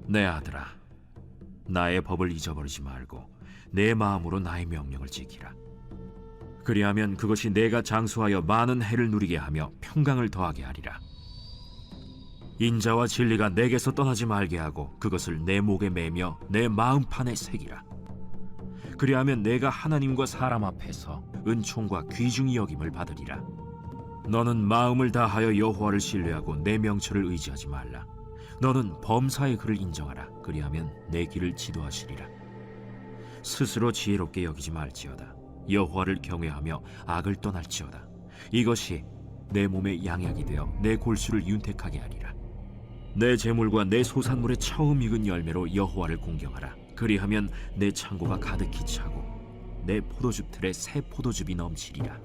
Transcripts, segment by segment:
내 아들아, 나의 법을 잊어버리지 말고 내 마음으로 나의 명령을 지키라. 그리하면 그것이 내가 장수하여 많은 해를 누리게 하며 평강을 더하게 하리라. 인자와 진리가 내게서 떠나지 말게 하고 그것을 내 목에 매며 내 마음판에 새기라. 그리하면 내가 하나님과 사람 앞에서 은총과 귀중히 여김을 받으리라. 너는 마음을 다하여 여호와를 신뢰하고 내 명철을 의지하지 말라. 너는 범사의 그를 인정하라. 그리하면 내 길을 지도하시리라. 스스로 지혜롭게 여기지 말지어다. 여호와를 경외하며 악을 떠날지어다. 이것이 내 몸의 양약이 되어 내 골수를 윤택하게 하리라. 내 재물과 내 소산물의 처음 익은 열매로 여호와를 공경하라. 그리하면 내 창고가 가득히 차고 내 포도즙 틀에 새 포도즙이 넘치리라.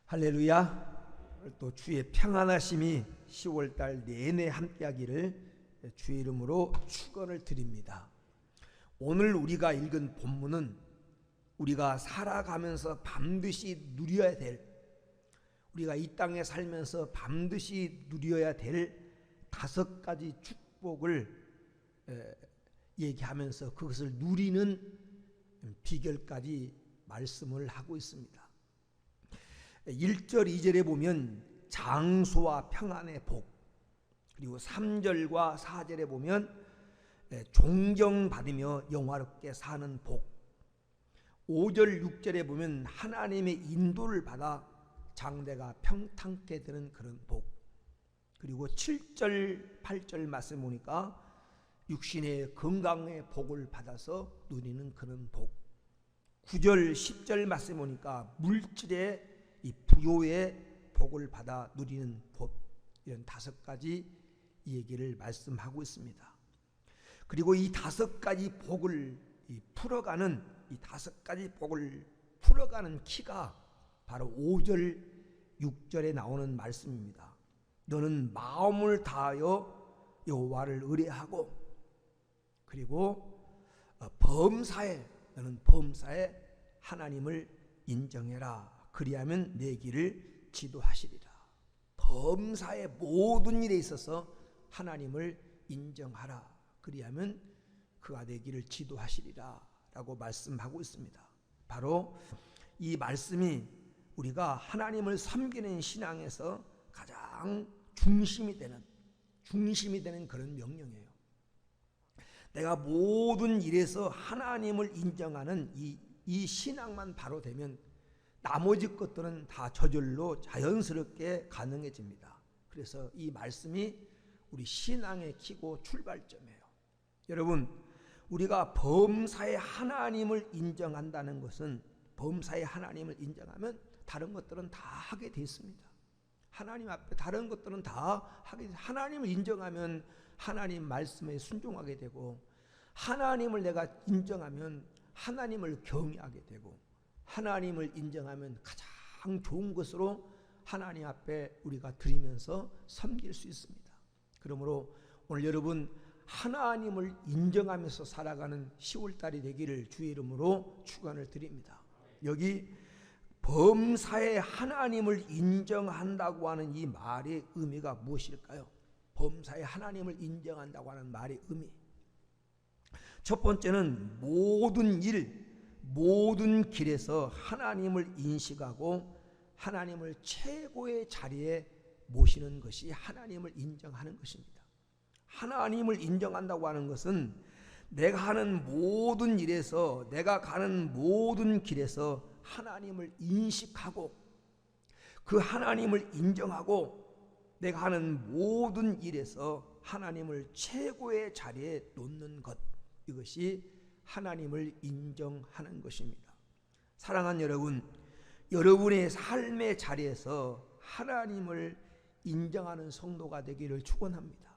할렐루야. 또 주의 평안하심이 10월달 내내 함께하기를 주의 이름으로 축원을 드립니다. 오늘 우리가 읽은 본문은 우리가 살아가면서 반드시 누려야 될, 우리가 이 땅에 살면서 반드시 누려야 될 5가지 축복을 얘기하면서 그것을 누리는 비결까지 말씀을 하고 있습니다. 1절 2절에 보면 장수와 평안의 복, 그리고 3절과 4절에 보면 존경받으며 영화롭게 사는 복, 5절 6절에 보면 하나님의 인도를 받아 장래가 평탄케 되는 그런 복, 그리고 7절 8절 말씀 보니까 육신의 건강의 복을 받아서 누리는 그런 복, 9절 10절 말씀 보니까 물질의 이 부요의 복을 받아 누리는 복, 이런 5가지 얘기를 말씀하고 있습니다. 그리고 이 5가지 복을 풀어가는, 이 5가지 복을 풀어가는 키가 바로 5절 6절에 나오는 말씀입니다. 너는 마음을 다하여 여호와를 의뢰하고, 그리고 너는 범사에 하나님을 인정해라. 그리하면 내 길을 지도하시리라. 범사의 모든 일에 있어서 하나님을 인정하라. 그리하면 그가 내 길을 지도하시리라 라고 말씀하고 있습니다. 바로 이 말씀이 우리가 하나님을 섬기는 신앙에서 가장 중심이 되는 그런 명령이에요. 내가 모든 일에서 하나님을 인정하는 이 신앙만 바로 되면 나머지 것들은 다 저절로 자연스럽게 가능해집니다. 그래서 이 말씀이 우리 신앙의 키고 출발점이에요. 여러분, 우리가 범사의 하나님을 인정한다는 것은, 범사의 하나님을 인정하면 다른 것들은 다 하게 돼 있습니다. 하나님 앞에 다른 것들은 다 하게, 하나님을 인정하면 하나님 말씀에 순종하게 되고, 하나님을 내가 인정하면 하나님을 경외하게 되고, 하나님을 인정하면 가장 좋은 것으로 하나님 앞에 우리가 드리면서 섬길 수 있습니다. 그러므로 오늘 여러분, 하나님을 인정하면서 살아가는 10월달이 되기를 주의 이름으로 축원을 드립니다. 여기 범사에 하나님을 인정한다고 하는 이 말의 의미가 무엇일까요? 범사에 하나님을 인정한다고 하는 말의 의미, 첫 번째는 모든 일, 모든 길에서 하나님을 인식하고 하나님을 최고의 자리에 모시는 것이 하나님을 인정하는 것입니다. 하나님을 인정한다고 하는 것은 내가 하는 모든 일에서, 내가 가는 모든 길에서 하나님을 인식하고 그 하나님을 인정하고 내가 하는 모든 일에서 하나님을 최고의 자리에 놓는 것, 이것이 하나님을 인정하는 것입니다. 사랑하는 여러분, 여러분의 삶의 자리에서 하나님을 인정하는 성도가 되기를 축원합니다.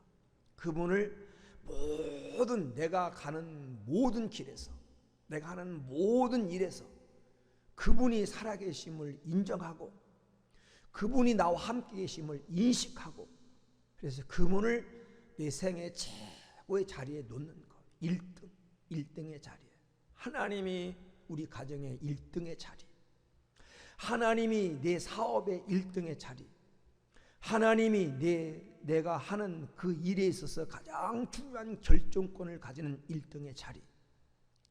그분을 모든, 내가 가는 모든 길에서, 내가 하는 모든 일에서 그분이 살아계심을 인정하고 그분이 나와 함께 계심을 인식하고, 그래서 그분을 내 생의 최고의 자리에 놓는 것, 1등의 자리에, 하나님이 우리 가정의 1등의 자리, 하나님이 내 사업의 1등의 자리, 하나님이 내가 하는 그 일에 있어서 가장 중요한 결정권을 가지는 1등의 자리,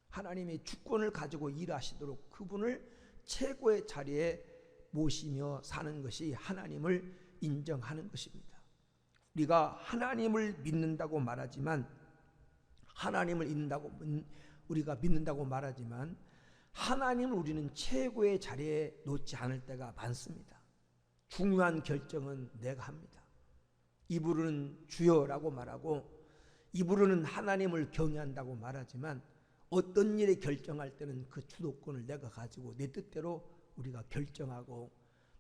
하나님의 주권을 가지고 일하시도록 그분을 최고의 자리에 모시며 사는 것이 하나님을 인정하는 것입니다. 우리가 하나님을 믿는다고 말하지만, 우리가 믿는다고 말하지만 하나님을 우리는 최고의 자리에 놓지 않을 때가 많습니다. 중요한 결정은 내가 합니다. 입으로는 주여라고 말하고 입으로는 하나님을 경외한다고 말하지만 어떤 일에 결정할 때는 그 주도권을 내가 가지고 내 뜻대로 우리가 결정하고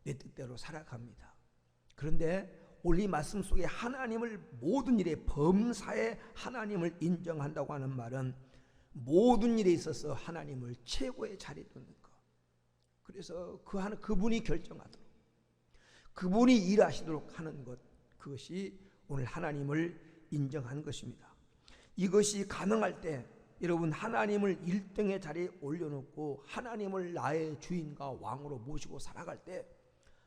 내 뜻대로 살아갑니다. 그런데 오늘 이 말씀 속에 하나님을 모든 일에 범사에 하나님을 인정한다고 하는 말은 모든 일에 있어서 하나님을 최고의 자리에 두는 것. 그래서 그분이 결정하도록, 그분이 일하시도록 하는 것, 그것이 오늘 하나님을 인정하는 것입니다. 이것이 가능할 때 여러분, 하나님을 1등의 자리에 올려놓고 하나님을 나의 주인과 왕으로 모시고 살아갈 때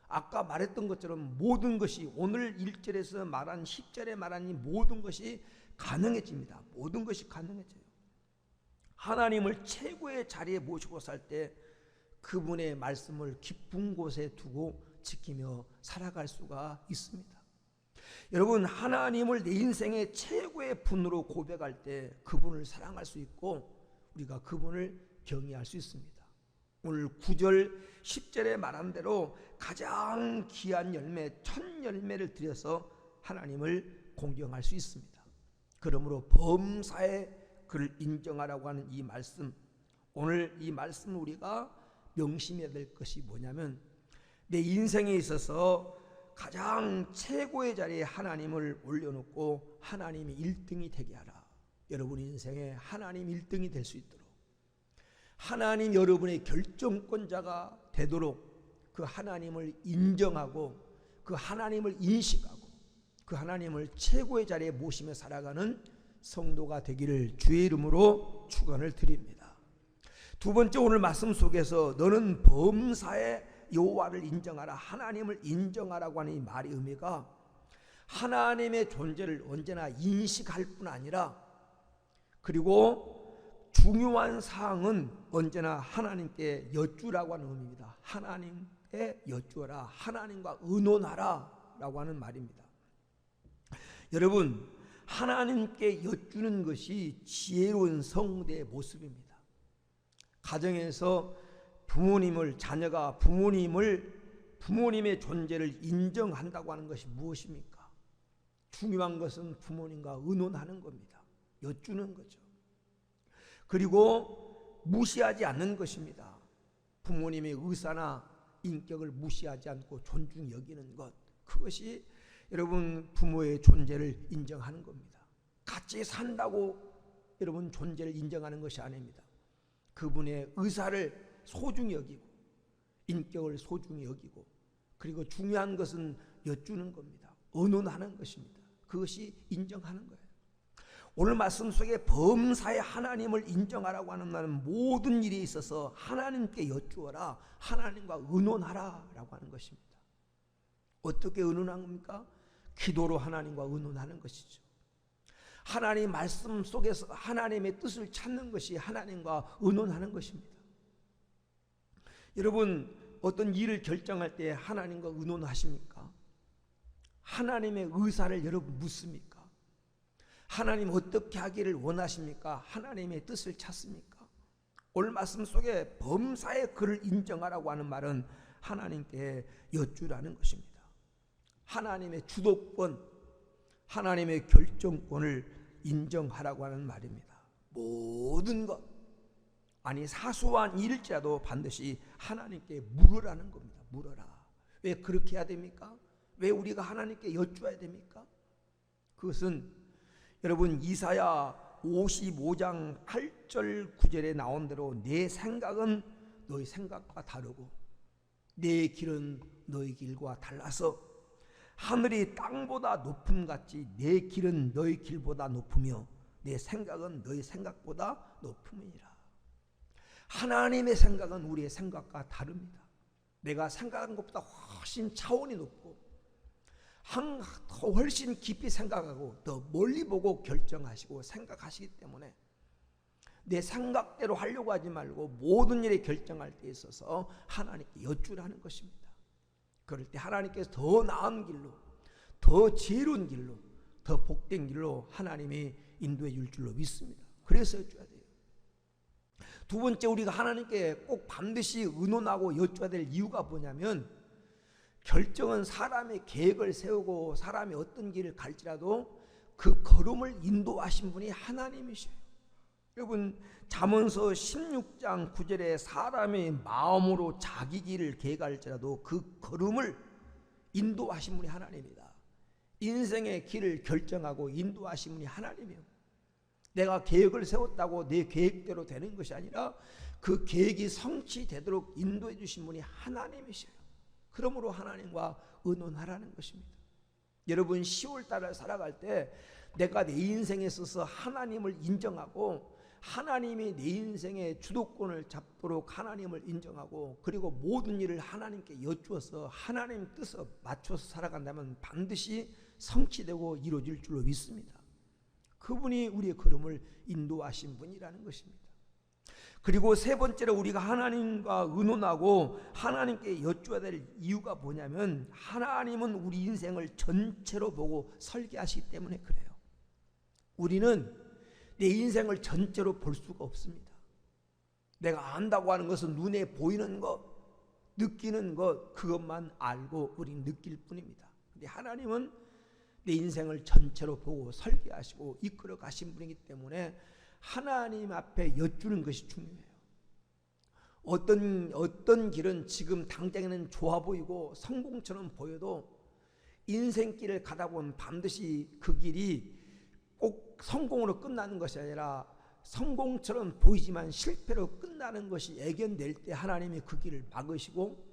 아까 말했던 것처럼 모든 것이, 오늘 1절에서 말한 10절에 말한 이 모든 것이 가능해집니다. 모든 것이 가능해져요. 하나님을 최고의 자리에 모시고 살 때 그분의 말씀을 깊은 곳에 두고 지키며 살아갈 수가 있습니다. 여러분, 하나님을 내 인생의 최고의 분으로 고백할 때 그분을 사랑할 수 있고 우리가 그분을 경외할 수 있습니다. 오늘 9절 10절에 말한 대로 가장 귀한 열매, 첫 열매를 드려서 하나님을 공경할 수 있습니다. 그러므로 범사에 그를 인정하라고 하는 이 말씀, 오늘 이 말씀을 우리가 명심해야 될 것이 뭐냐면, 내 인생에 있어서 가장 최고의 자리에 하나님을 올려놓고 하나님이 1등이 되게 하라. 여러분 인생에 하나님 1등이 될 수 있도록, 하나님 여러분의 결정권자가 되도록 그 하나님을 인정하고 그 하나님을 인식하고 그 하나님을 최고의 자리에 모시며 살아가는 성도가 되기를 주의 이름으로 축원을 드립니다. 두 번째, 오늘 말씀 속에서 너는 범사에 여호와를 인정하라, 하나님을 인정하라고 하는 이 말의 의미가 하나님의 존재를 언제나 인식할 뿐 아니라, 그리고 중요한 사항은 언제나 하나님께 여쭈라고 하는 의미입니다. 하나님께 여쭈어라, 하나님과 의논하라 라고 하는 말입니다. 여러분, 하나님께 여쭈는 것이 지혜로운 성도의 모습입니다. 가정에서 자녀가 부모님의 존재를 인정한다고 하는 것이 무엇입니까? 중요한 것은 부모님과 의논하는 겁니다. 여쭈는 거죠. 그리고 무시하지 않는 것입니다. 부모님의 의사나 인격을 무시하지 않고 존중히 여기는 것, 그것이 여러분 부모의 존재를 인정하는 겁니다. 같이 산다고 여러분 존재를 인정하는 것이 아닙니다. 그분의 의사를 소중히 여기고 인격을 소중히 여기고, 그리고 중요한 것은 여쭈는 겁니다. 의논하는 것입니다. 그것이 인정하는 거예요. 오늘 말씀 속에 범사에 하나님을 인정하라고 하는 말은 모든 일에 있어서 하나님께 여쭈어라, 하나님과 의논하라 라고 하는 것입니다. 어떻게 의논하는 겁니까? 기도로 하나님과 의논하는 것이죠. 하나님 말씀 속에서 하나님의 뜻을 찾는 것이 하나님과 의논하는 것입니다. 여러분, 어떤 일을 결정할 때 하나님과 의논하십니까? 하나님의 의사를 여러분 묻습니까? 하나님 어떻게 하기를 원하십니까? 하나님의 뜻을 찾습니까? 오늘 말씀 속에 범사에 그를 인정하라고 하는 말은 하나님께 여쭈라는 것입니다. 하나님의 주도권, 하나님의 결정권을 인정하라고 하는 말입니다. 모든 것, 아니 사소한 일일지라도 반드시 하나님께 물으라는 겁니다. 물어라. 왜 그렇게 해야 됩니까? 왜 우리가 하나님께 여쭈어야 됩니까? 그것은 여러분 이사야 55장 8절 9절에 나온 대로 내 생각은 너희 생각과 다르고 내 길은 너희 길과 달라서 하늘이 땅보다 높음같이 내 길은 너희 길보다 높으며 내 생각은 너희 생각보다 높음이니라. 하나님의 생각은 우리의 생각과 다릅니다. 내가 생각한 것보다 훨씬 차원이 높고, 더 훨씬 깊이 생각하고 더 멀리 보고 결정하시고 생각하시기 때문에 내 생각대로 하려고 하지 말고 모든 일에 결정할 때 있어서 하나님께 여쭈라는 것입니다. 그럴 때 하나님께서 더 나은 길로, 더 지혜로운 길로, 더 복된 길로 하나님이 인도해 줄 줄로 믿습니다. 그래서 여쭈어야 돼요. 두 번째, 우리가 하나님께 꼭 반드시 의논하고 여쭈어야 될 이유가 뭐냐면, 결정은 사람의 계획을 세우고 사람이 어떤 길을 갈지라도 그 걸음을 인도하신 분이 하나님이셔요. 여러분, 잠언서 16장 9절에 사람의 마음으로 자기 길을 계획할지라도 그 걸음을 인도하신 분이 하나님이다. 인생의 길을 결정하고 인도하신 분이 하나님이에요. 내가 계획을 세웠다고 내 계획대로 되는 것이 아니라 그 계획이 성취되도록 인도해 주신 분이 하나님이셔요. 그러므로 하나님과 의논하라는 것입니다. 여러분, 10월달을 살아갈 때 내가 내 인생에 있어서 하나님을 인정하고 하나님이 내 인생의 주도권을 잡도록 하나님을 인정하고 그리고 모든 일을 하나님께 여쭈어서 하나님 뜻에 맞춰서 살아간다면 반드시 성취되고 이루어질 줄로 믿습니다. 그분이 우리의 걸음을 인도하신 분이라는 것입니다. 그리고 세 번째로 우리가 하나님과 의논하고 하나님께 여쭈어야 될 이유가 뭐냐면, 하나님은 우리 인생을 전체로 보고 설계하시기 때문에 그래요. 우리는 내 인생을 전체로 볼 수가 없습니다. 내가 안다고 하는 것은 눈에 보이는 것, 느끼는 것, 그것만 알고 우리는 느낄 뿐입니다. 근데 하나님은 내 인생을 전체로 보고 설계하시고 이끌어 가신 분이기 때문에 하나님 앞에 여쭈는 것이 중요해요. 어떤 길은 지금 당장에는 좋아 보이고 성공처럼 보여도 인생길을 가다 보면 반드시 그 길이 꼭 성공으로 끝나는 것이 아니라 성공처럼 보이지만 실패로 끝나는 것이 예견될 때 하나님이 그 길을 막으시고,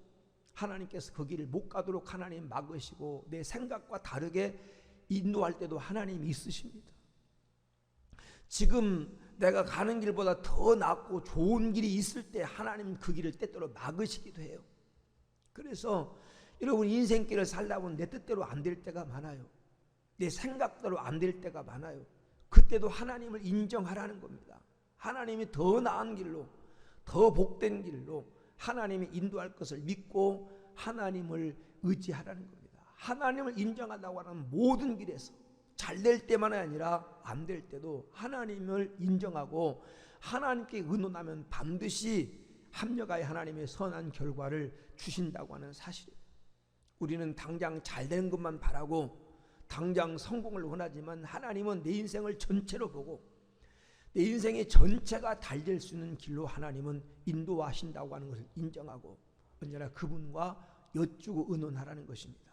하나님께서 그 길을 못 가도록 하나님 막으시고 내 생각과 다르게 인도할 때도 하나님이 있으십니다. 지금 내가 가는 길보다 더 낫고 좋은 길이 있을 때 하나님 그 길을 때때로 막으시기도 해요. 그래서 여러분, 인생길을 살다 보면 내 뜻대로 안 될 때가 많아요. 내 생각대로 안 될 때가 많아요. 그때도 하나님을 인정하라는 겁니다. 하나님이 더 나은 길로, 더 복된 길로 하나님이 인도할 것을 믿고 하나님을 의지하라는 겁니다. 하나님을 인정한다고 하는 모든 길에서 잘 될 때만 아니라 안 될 때도 하나님을 인정하고 하나님께 의논하면 반드시 합력하여 하나님의 선한 결과를 주신다고 하는 사실이에요. 우리는 당장 잘 되는 것만 바라고 당장 성공을 원하지만 하나님은 내 인생을 전체로 보고 내 인생의 전체가 잘 될 수 있는 길로 하나님은 인도하신다고 하는 것을 인정하고 언제나 그분과 여쭈고 의논하라는 것입니다.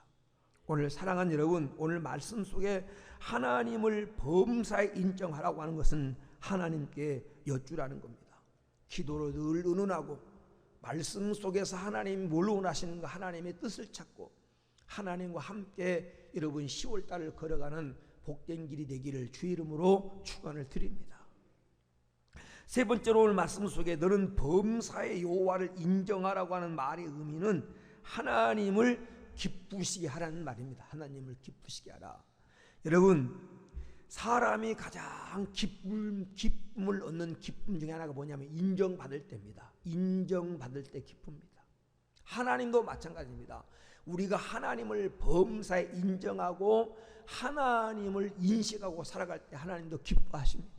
오늘 사랑하는 여러분, 오늘 말씀 속에 하나님을 범사에 인정하라고 하는 것은 하나님께 여쭈라는 겁니다. 기도로 늘 의논하고 말씀 속에서 하나님이 뭘 원하시는가 하나님의 뜻을 찾고 하나님과 함께 여러분 10월달을 걸어가는 복된 길이 되기를 주의 이름으로 축원을 드립니다. 세 번째로 오늘 말씀 속에 너는 범사의 여호와를 인정하라고 하는 말의 의미는 하나님을 기쁘시게 하라는 말입니다. 하나님을 기쁘시게 하라. 여러분, 사람이 가장 기쁨을 얻는 기쁨 중에 하나가 뭐냐면 인정받을 때입니다. 인정받을 때 기쁩니다. 하나님도 마찬가지입니다. 우리가 하나님을 범사에 인정하고 하나님을 인식하고 살아갈 때 하나님도 기뻐하십니다.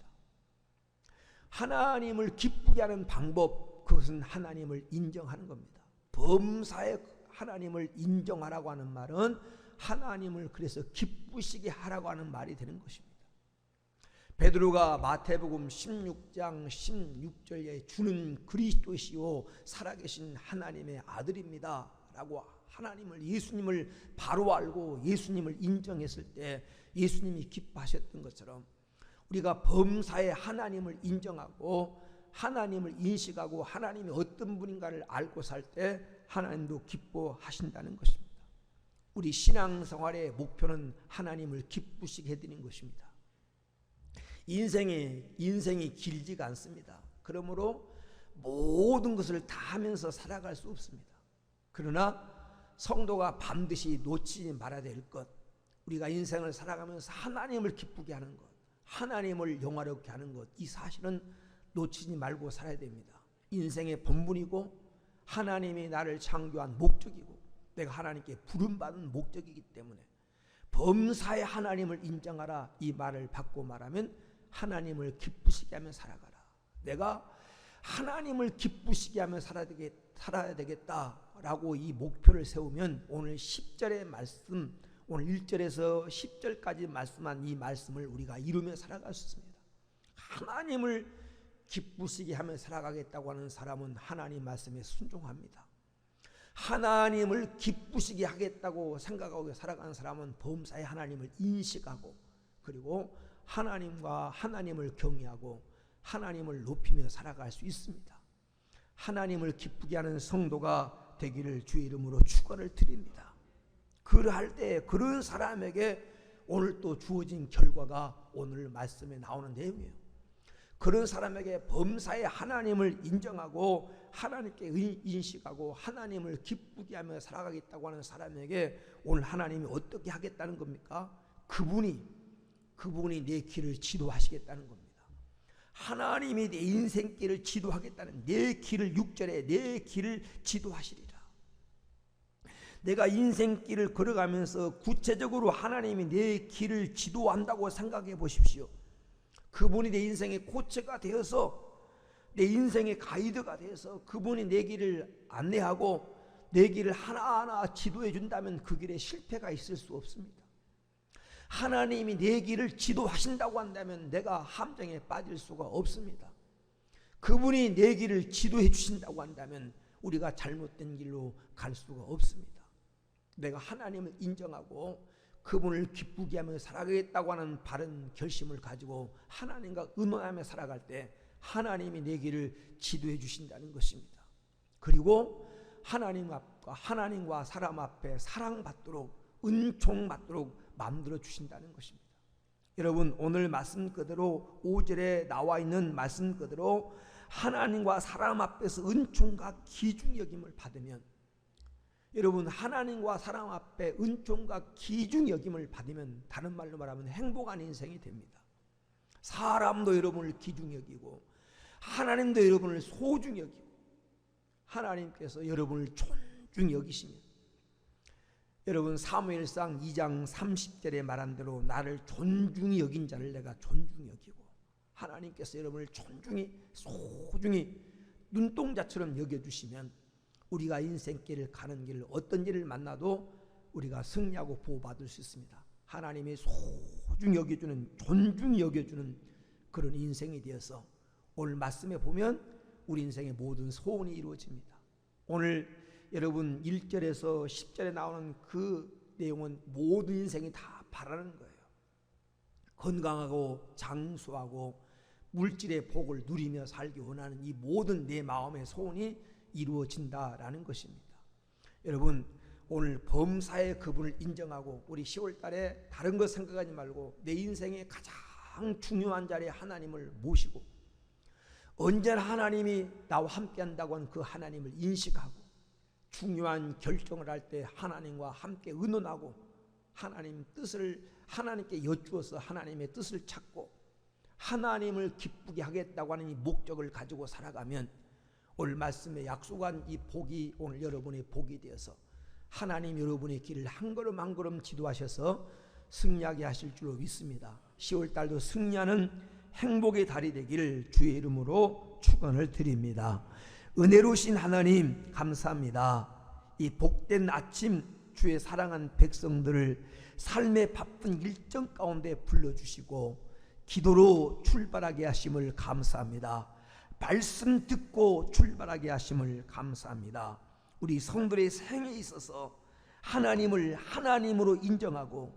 하나님을 기쁘게 하는 방법, 그것은 하나님을 인정하는 겁니다. 범사에 하나님을 인정하라고 하는 말은 하나님을 그래서 기쁘시게 하라고 하는 말이 되는 것입니다. 베드로가 마태복음 16장 16절에 주는 그리스도시요 살아계신 하나님의 아들입니다 라고 하나님을, 예수님을 바로 알고 예수님을 인정했을 때 예수님이 기뻐하셨던 것처럼 우리가 범사에 하나님을 인정하고 하나님을 인식하고 하나님이 어떤 분인가를 알고 살 때 하나님도 기뻐하신다는 것입니다. 우리 신앙생활의 목표는 하나님을 기쁘시게 해드리는 것입니다. 인생이 길지가 않습니다. 그러므로 모든 것을 다 하면서 살아갈 수 없습니다. 그러나 성도가 반드시 놓치지 말아야 될 것, 우리가 인생을 살아가면서 하나님을 기쁘게 하는 것, 하나님을 영화롭게 하는 것, 이 사실은 놓치지 말고 살아야 됩니다. 인생의 본분이고 하나님이 나를 창조한 목적이고 내가 하나님께 부름받은 목적이기 때문에 범사의 하나님을 인정하라, 이 말을 받고 말하면 하나님을 기쁘시게 하며 살아가라. 내가 하나님을 기쁘시게 하며 살아야 되겠다라고 이 목표를 세우면 오늘 10절의 말씀, 오늘 1절에서 10절까지 말씀한 이 말씀을 우리가 이루며 살아갈 수 있습니다. 하나님을 기쁘시게 하며 살아가겠다고 하는 사람은 하나님 말씀에 순종합니다. 하나님을 기쁘시게 하겠다고 생각하고 살아가는 사람은 범사의 하나님을 인식하고 그리고 하나님과 하나님을 경외하고 하나님을 높이며 살아갈 수 있습니다. 하나님을 기쁘게 하는 성도가 되기를 주의 이름으로 축원을 드립니다. 그러할 때 그런 사람에게 오늘 또 주어진 결과가 오늘 말씀에 나오는 내용이에요. 그런 사람에게 범사의 하나님을 인정하고 하나님께 인식하고 하나님을 기쁘게 하며 살아가겠다고 하는 사람에게 오늘 하나님이 어떻게 하겠다는 겁니까? 그분이 내 길을 지도하시겠다는 겁니다. 하나님이 내 인생길을 지도하겠다는, 내 길을 6절에 내 길을 지도하시리라. 내가 인생길을 걸어가면서 구체적으로 하나님이 내 길을 지도한다고 생각해 보십시오. 그분이 내 인생의 코치가 되어서 내 인생의 가이드가 되어서 그분이 내 길을 안내하고 내 길을 하나하나 지도해 준다면 그 길에 실패가 있을 수 없습니다. 하나님이 내 길을 지도하신다고 한다면 내가 함정에 빠질 수가 없습니다. 그분이 내 길을 지도해 주신다고 한다면 우리가 잘못된 길로 갈 수가 없습니다. 내가 하나님을 인정하고 그분을 기쁘게 하며 살아가겠다고 하는 바른 결심을 가지고 하나님과 의논하며 살아갈 때 하나님이 내 길을 지도해 주신다는 것입니다. 그리고 하나님과 사람 앞에 사랑받도록 은총받도록 만들어 주신다는 것입니다. 여러분, 오늘 말씀 그대로 5절에 나와 있는 말씀 그대로 하나님과 사람 앞에서 은총과 귀중 여김을 받으면, 여러분, 하나님과 사람 앞에 은총과 귀중 여김을 받으면 다른 말로 말하면 행복한 인생이 됩니다. 사람도 여러분을 귀중 여기고 하나님도 여러분을 소중 여기고 하나님께서 여러분을 존중 여기시면, 여러분 사무엘상 2장 30절에 말한 대로 나를 존중히 여긴 자를 내가 존중히 여기고, 하나님께서 여러분을 존중히 소중히 눈동자처럼 여겨주시면 우리가 인생길을 가는 길 어떤 길을 만나도 우리가 승리하고 보호받을 수 있습니다. 하나님이 소중히 여겨주는, 존중히 여겨주는 그런 인생이 되어서 오늘 말씀에 보면 우리 인생의 모든 소원이 이루어집니다. 오늘 여러분 1절에서 10절에 나오는 그 내용은 모든 인생이 다 바라는 거예요. 건강하고 장수하고 물질의 복을 누리며 살기 원하는 이 모든 내 마음의 소원이 이루어진다라는 것입니다. 여러분, 오늘 범사의 그분을 인정하고 우리 10월 달에 다른 것 생각하지 말고 내 인생의 가장 중요한 자리에 하나님을 모시고 언제나 하나님이 나와 함께 한다고 하는 그 하나님을 인식하고 중요한 결정을 할 때 하나님과 함께 의논하고 하나님 뜻을 하나님께 여쭈어서 하나님의 뜻을 찾고 하나님을 기쁘게 하겠다고 하는 이 목적을 가지고 살아가면 오늘 말씀에 약속한 이 복이 오늘 여러분의 복이 되어서 하나님 여러분의 길을 한 걸음 한 걸음 지도하셔서 승리하게 하실 줄로 믿습니다. 10월 달도 승리하는 행복의 달이 되기를 주의 이름으로 축원을 드립니다. 은혜로우신 하나님 감사합니다. 이 복된 아침 주의 사랑한 백성들을 삶의 바쁜 일정 가운데 불러주시고 기도로 출발하게 하심을 감사합니다. 말씀 듣고 출발하게 하심을 감사합니다. 우리 성도의 생에 있어서 하나님을 하나님으로 인정하고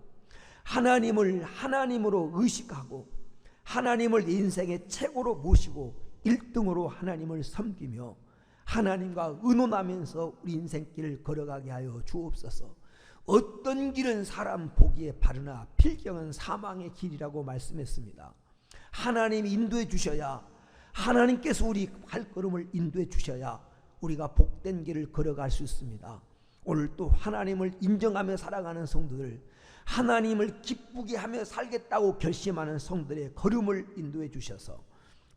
하나님을 하나님으로 의식하고 하나님을 인생의 최고로 모시고 1등으로 하나님을 섬기며 하나님과 의논하면서 우리 인생길을 걸어가게 하여 주옵소서. 어떤 길은 사람 보기에 바르나 필경은 사망의 길이라고 말씀했습니다. 하나님이 인도해 주셔야, 하나님께서 우리 발걸음을 인도해 주셔야 우리가 복된 길을 걸어갈 수 있습니다. 오늘 또 하나님을 인정하며 살아가는 성도들, 하나님을 기쁘게 하며 살겠다고 결심하는 성도들의 걸음을 인도해 주셔서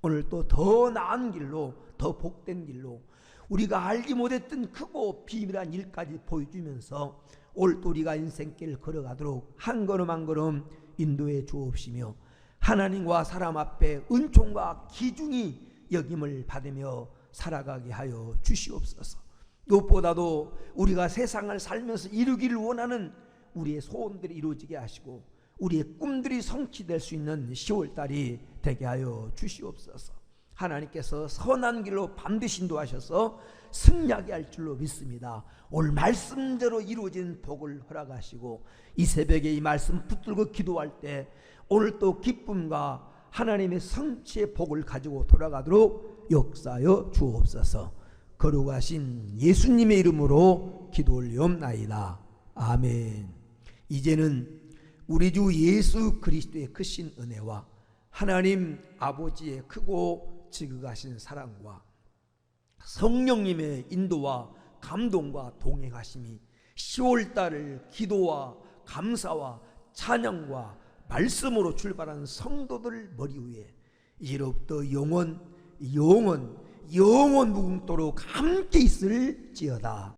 오늘 또 더 나은 길로, 더 복된 길로, 우리가 알지 못했던 크고 비밀한 일까지 보여주면서 오늘 또 우리가 인생길을 걸어가도록 한 걸음 한 걸음 인도해 주옵시며, 하나님과 사람 앞에 은총과 기중이 여김을 받으며 살아가게 하여 주시옵소서. 무엇보다도 우리가 세상을 살면서 이루기를 원하는 우리의 소원들이 이루어지게 하시고 우리의 꿈들이 성취될 수 있는 10월달이 되게 하여 주시옵소서. 하나님께서 선한 길로 반드시 인도하셔서 승리하게 할 줄로 믿습니다. 오늘 말씀대로 이루어진 복을 허락하시고 이 새벽에 이 말씀 붙들고 기도할 때 오늘 또 기쁨과 하나님의 성취의 복을 가지고 돌아가도록 역사하여 주옵소서. 거룩하신 예수님의 이름으로 기도 올리옵나이다. 아멘. 이제는 우리 주 예수 그리스도의 크신 은혜와 하나님 아버지의 크고 지극하신 사랑과 성령님의 인도와 감동과 동행하심이 10월달을 기도와 감사와 찬양과 말씀으로 출발한 성도들 머리 위에 이제로부터 영원 무궁토록 함께 있을지어다.